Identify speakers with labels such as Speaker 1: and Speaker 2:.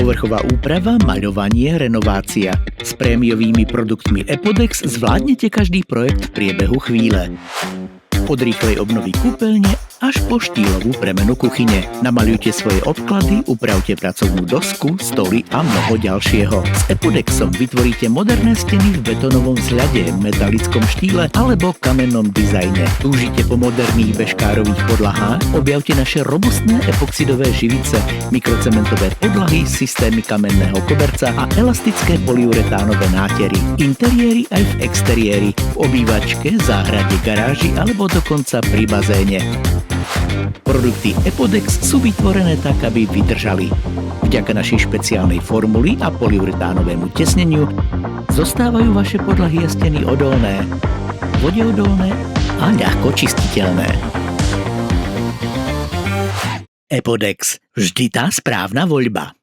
Speaker 1: Povrchová úprava, maľovanie, renovácia. S prémiovými produktmi Epodex zvládnete každý projekt v priebehu chvíle. Od rýchlej obnovy kúpeľne až po štýlovú premenu kuchyne. Namaľujte svoje odklady, upravte pracovnú dosku, stoly a mnoho ďalšieho. S Epodexom vytvoríte moderné steny v betónovom vzhľade, metalickom štýle alebo kamennom dizajne. Túžite po moderných bežkárových podlahách? Objavte naše robustné epoxidové živice, mikrocementové podlahy, systémy kamenného koberca a elastické polyuretánové nátery. Interiéry aj v exteriéri, v obývačke, záhrade, garáži alebo dokonca pri bazéne. Produkty Epodex sú vytvorené tak, aby vydržali. Vďaka našej špeciálnej formuli a polyuretánovému tesneniu zostávajú vaše podlahy a steny odolné, vodeodolné a ľahko čistiteľné. Epodex. Vždy tá správna voľba.